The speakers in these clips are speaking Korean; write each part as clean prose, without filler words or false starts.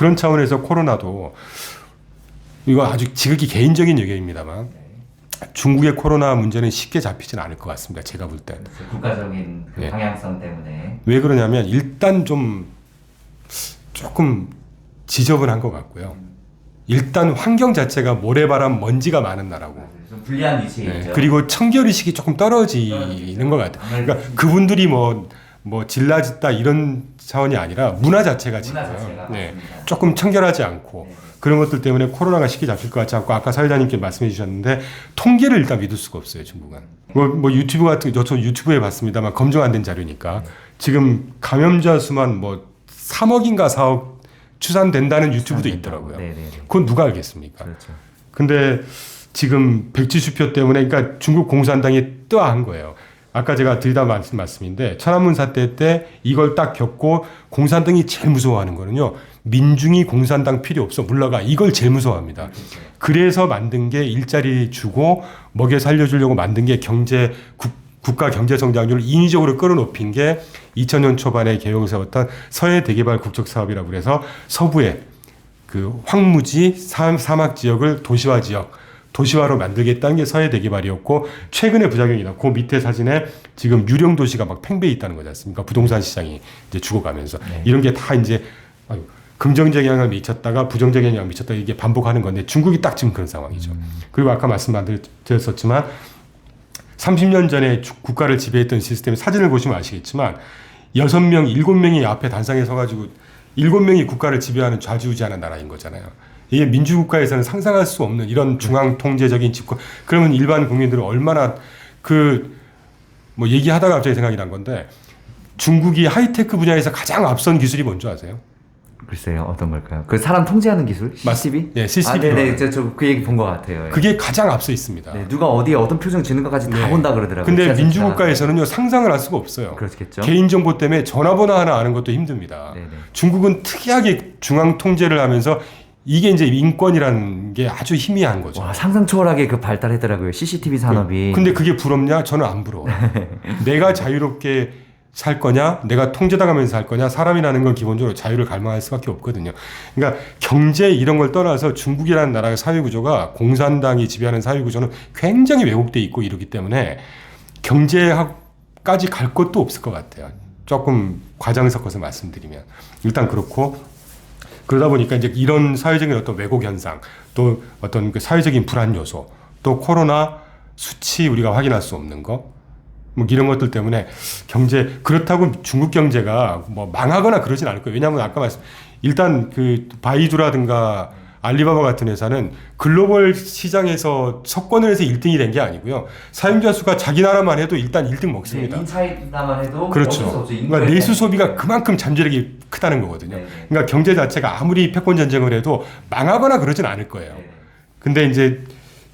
그런 차원에서 코로나도 이거 아주 지극히 개인적인 의견입니다만 중국의 코로나 문제는 쉽게 잡히지는 않을 것 같습니다. 제가 볼 때. 국가적인 그 방향성 때문에. 왜 그러냐면 일단 조금 지저분한 것 같고요. 일단 환경 자체가 모래바람 먼지가 많은 나라고. 좀 불리한 위치에 있죠. 그리고 청결의식이 조금 떨어지는 것 같아요. 그러니까 그분들이 뭐 질라짓다 이런 차원이 아니라 문화 자체가 지금 조금 청결하지 않고 그런 것들 때문에 코로나가 쉽게 잡힐 것 같지 않고 아까 사회자님께 말씀해 주셨는데 통계를 일단 믿을 수가 없어요. 중국은. 뭐 유튜브 같은 저도 유튜브에 봤습니다만 검증 안 된 자료니까 지금 감염자 수만 뭐 3억인가 4억 추산된다는 유튜브도 있더라고요. 그건 누가 알겠습니까? 그렇죠. 근데 지금 백지수표 때문에 그러니까 중국 공산당이 뜨아한 거예요. 아까 제가 드리다 말씀인데 천안문 사태 때 이걸 딱 겪고 공산당이 제일 무서워하는 거는요. 민중이 공산당 필요 없어 물러가 이걸 제일 무서워합니다. 그래서 만든 게 일자리 주고 먹여 살려주려고 만든 게 국가 경제 성장률을 인위적으로 끌어높인 게 2000년 초반에 개혁을 세웠던 서해 대개발 국적 사업이라고 그래서 서부에 그 황무지 사막 지역을 도시화로 만들겠다는 게 서해 대개발이었고 최근의 부작용이다. 그 밑에 사진에 지금 유령 도시가 막 팽배해 있다는 거지 않습니까? 부동산 시장이 이제 죽어가면서 이런 게 다 이제 긍정적 영향을 미쳤다가 부정적 영향을 미쳤다가 이게 반복하는 건데 중국이 딱 지금 그런 상황이죠. 그리고 아까 말씀드렸었지만 30년 전에 국가를 지배했던 시스템 사진을 보시면 아시겠지만 6명, 7명이 앞에 단상에 서가지고 7명이 국가를 지배하는 좌지우지하는 나라인 거잖아요. 이게 민주국가에서는 상상할 수 없는 이런 중앙 통제적인 집권. 그러면 일반 국민들은 얼마나 뭐 얘기하다가 갑자기 생각이 난 건데 중국이 하이테크 분야에서 가장 앞선 기술이 뭔지 아세요? 글쎄요, 어떤 걸까요? 그 사람 통제하는 기술? CCTV? 네, CCTV. 네네, 저 그 얘기 본 것 같아요. 그게 가장 앞서 있습니다. 네, 누가 어디에 어떤 표정 짓는 것까지 다 본다 그러더라고요. 근데 민주국가에서는요, 상상을 할 수가 없어요. 그렇겠죠. 개인정보 때문에 전화번호 하나 아는 것도 힘듭니다. 네네. 중국은 특이하게 중앙 통제를 하면서 이게 이제 인권이라는 게 아주 희미한 거죠. 와, 상상 초월하게 그 발달했더라고요. CCTV 산업이. 근데 그게 부럽냐? 저는 안 부러워. 내가 자유롭게 살 거냐? 내가 통제당하면서 살 거냐? 사람이라는 건 기본적으로 자유를 갈망할 수밖에 없거든요. 그러니까 경제 이런 걸 떠나서 중국이라는 나라의 사회구조가 공산당이 지배하는 사회구조는 굉장히 왜곡돼 있고 이러기 때문에 경제학까지 갈 것도 없을 것 같아요. 조금 과장 섞어서 말씀드리면. 일단 그렇고 그러다 보니까 이제 이런 사회적인 어떤 왜곡 현상 또 어떤 그 사회적인 불안 요소 또 코로나 수치 우리가 확인할 수 없는 거 뭐 이런 것들 때문에 경제 그렇다고 중국 경제가 뭐 망하거나 그러진 않을 거예요. 왜냐하면 아까 일단 그 바이두라든가 알리바바 같은 회사는 글로벌 시장에서 석권을 해서 1등이 된 게 아니고요. 사용자 수가 자기 나라만 해도 일단 1등 먹습니다. 인차이나만 해도 그렇죠. 그러니까 내수 소비가 그만큼 잠재력이 크다는 거거든요. 그러니까 경제 자체가 아무리 패권 전쟁을 해도 망하거나 그러진 않을 거예요. 근데 이제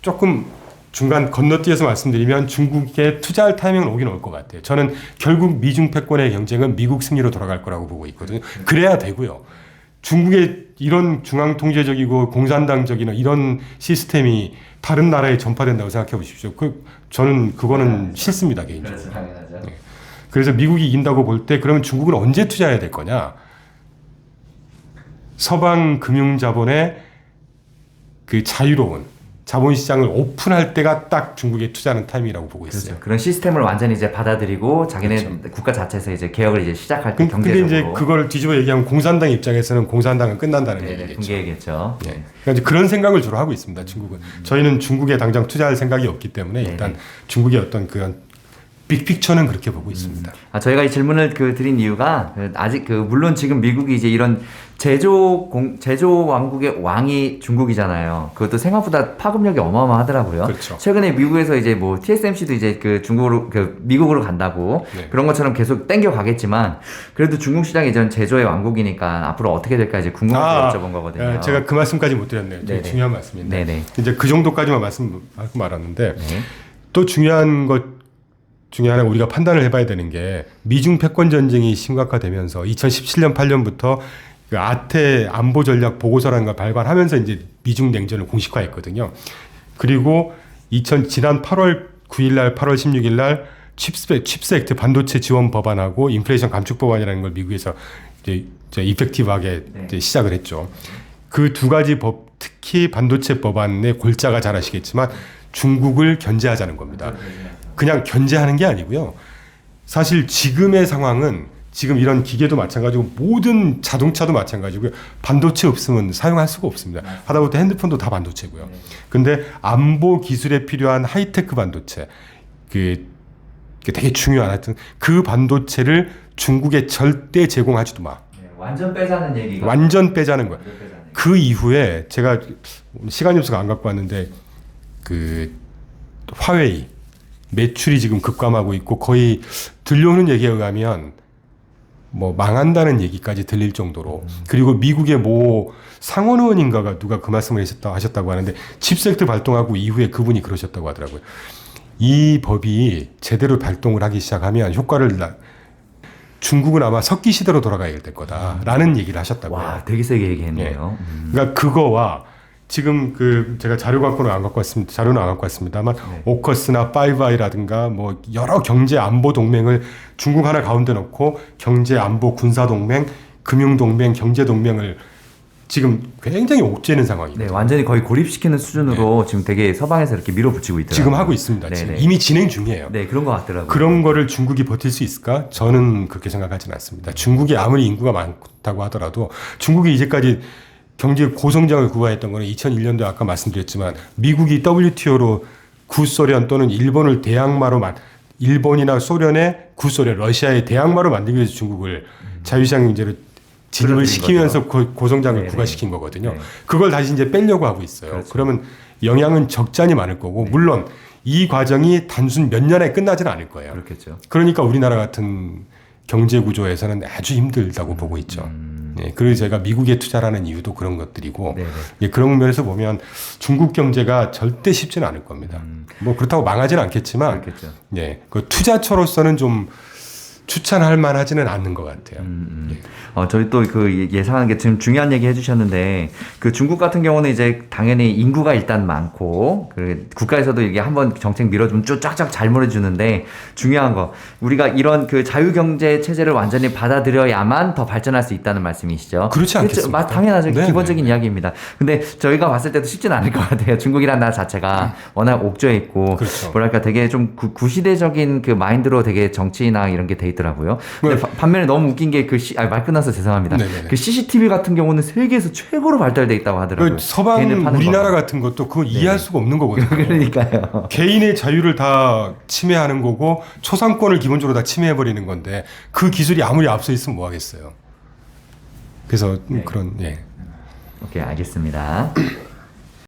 조금 중간 건너뛰어서 말씀드리면 중국에 투자할 타이밍은 오긴 올 것 같아요. 저는 결국 미중 패권의 경쟁은 미국 승리로 돌아갈 거라고 보고 있거든요. 그래야 되고요. 중국의 이런 중앙 통제적이고 공산당적인 이런 시스템이 다른 나라에 전파된다고 생각해 보십시오. 저는 그거는 싫습니다, 개인적으로. 네. 그래서 미국이 이긴다고 볼 때 그러면 중국은 언제 투자해야 될 거냐? 서방 금융 자본의 그 자유로운 자본시장을 오픈할 때가 딱 중국에 투자하는 타임이라고 보고 있어요. 그렇죠. 그런 시스템을 완전히 이제 받아들이고 자기네 국가 자체에서 이제 개혁을 이제 시작할 때 경제적으로. 근데 이제 그걸 뒤집어 얘기하면 공산당 입장에서는 공산당은 끝난다는 얘기겠죠. 붕괴겠죠. 네. 그러니까 이제 그런 생각을 주로 하고 있습니다. 중국은. 저희는 중국에 당장 투자할 생각이 없기 때문에 일단 중국의 어떤 그런 빅픽처는 그렇게 보고 있습니다. 저희가 이 질문을 드린 이유가 아직 물론 지금 미국이 이제 이런 제조 왕국의 왕이 중국이잖아요. 그것도 생각보다 파급력이 어마어마하더라고요. 그렇죠. 최근에 미국에서 이제 뭐 TSMC도 이제 미국으로 간다고 그런 것처럼 계속 땡겨 가겠지만 그래도 중국 시장이 이제 제조의 왕국이니까 앞으로 어떻게 될까 이제 궁금해서 여쭤본 거거든요. 제가 그 말씀까지 못 드렸네요. 되게 중요한 말씀인데 이제 그 정도까지만 말씀하고 말았는데 또 중요한 것 중에 하나 우리가 판단을 해봐야 되는 게 미중 패권 전쟁이 심각화되면서 2017년 8년부터 그 아태 안보 전략 보고서라는 걸 발간하면서 이제 미중 냉전을 공식화했거든요. 그리고 지난 8월 9일 날 8월 16일 날 칩스 액트 반도체 지원 법안하고 인플레이션 감축 법안이라는 걸 미국에서 이제 이제 이펙티브하게 네. 이제 시작을 했죠. 그 두 가지 법, 특히 반도체 법안의 골자가 잘 아시겠지만 중국을 견제하자는 겁니다. 그냥 견제하는 게 아니고요. 사실 지금의 상황은 지금 이런 기계도 마찬가지고 모든 자동차도 마찬가지고요. 반도체 없으면 사용할 수가 없습니다. 하다못해 핸드폰도 다 반도체고요. 근데 안보 기술에 필요한 하이테크 반도체, 그게 되게 중요한 하여튼 그 반도체를 중국에 절대 제공하지도 마. 완전 빼자는 얘기가. 완전 빼자는 거야. 완전 빼자는 얘기. 그 이후에 제가 시간이 없어서 안 갖고 왔는데 그 화웨이 매출이 지금 급감하고 있고 거의 들려오는 얘기에 의하면 뭐 망한다는 얘기까지 들릴 정도로 그리고 미국의 뭐 상원 의원인가가 누가 그 말씀을 하셨다고 하는데 칩섹트 발동하고 이후에 그분이 그러셨다고 하더라고요. 이 법이 제대로 발동을 하기 시작하면 효과를 중국은 아마 석기 시대로 돌아가야 될 거다라는 얘기를 하셨다고요. 와, 되게 세게 얘기했네요. 그러니까 그거와 지금 그 제가 자료는 안 갖고 왔습니다만 오커스나 5I라든가 뭐 여러 경제 안보 동맹을 중국 하나 가운데 놓고 경제 안보 군사 동맹, 금융 동맹, 경제 동맹을 지금 굉장히 옥죄는 상황이에요. 네, 완전히 거의 고립시키는 수준으로 지금 되게 서방에서 이렇게 밀어붙이고 있더라고요. 지금 하고 있습니다. 지금 이미 진행 중이에요. 네, 그런 것 같더라고요. 그런 거를 중국이 버틸 수 있을까? 저는 그렇게 생각하지는 않습니다. 중국이 아무리 인구가 많다고 하더라도 중국이 이제까지 경제 고성장을 구가했던 거는 2001년도에 아까 말씀드렸지만 미국이 WTO로 구소련 또는 일본을 대항마로 일본이나 소련의 구소련, 러시아의 대항마로 만들기 위해서 중국을 자유시장 경제로 진입을 시키면서 고성장을 구가시킨 거거든요. 네. 그걸 다시 이제 빼려고 하고 있어요. 그렇죠. 그러면 영향은 적잖이 많을 거고 물론 이 과정이 단순 몇 년에 끝나지는 않을 거예요. 그렇겠죠. 그러니까 우리나라 같은 경제 구조에서는 아주 힘들다고 보고 있죠. 예, 그리고 제가 미국에 투자하는 이유도 그런 것들이고 예, 그런 면에서 보면 중국 경제가 절대 쉽지는 않을 겁니다. 뭐 그렇다고 망하지는 않겠지만 그렇겠죠. 예, 그 투자처로서는 좀 추천할 만하지는 않는 것 같아요. 저희 또 그 예상하는 게 지금 중요한 얘기 해주셨는데 그 중국 같은 경우는 이제 당연히 인구가 일단 많고 그 국가에서도 이게 한번 정책 밀어주면 쭉 쫙쫙 잘 몰아주는데 중요한 거 우리가 이런 그 자유경제 체제를 완전히 받아들여야만 더 발전할 수 있다는 말씀이시죠? 그렇지 않겠습니까? 당연하죠. 네, 기본적인 네. 이야기입니다. 근데 저희가 봤을 때도 쉽지는 않을 것 같아요. 중국이라는 나라 자체가 워낙 옥죄 있고 그렇죠. 뭐랄까 되게 좀 구시대적인 그 마인드로 되게 정치나 이런 게 돼 있더라고요. 근데 반면에 너무 웃긴 게 그 말 끝나서 죄송합니다. 네네네. 그 CCTV 같은 경우는 세계에서 최고로 발달돼 있다고 하더라고요. 그 서방 개인을 파는 우리나라 거. 같은 것도 그건 이해할 수가 없는 거거든요. 그러니까요. 개인의 자유를 다 침해하는 거고 초상권을 기본적으로 다 침해해버리는 건데 그 기술이 아무리 앞서 있으면 뭐 하겠어요. 그래서 그런 예. 오케이, 알겠습니다.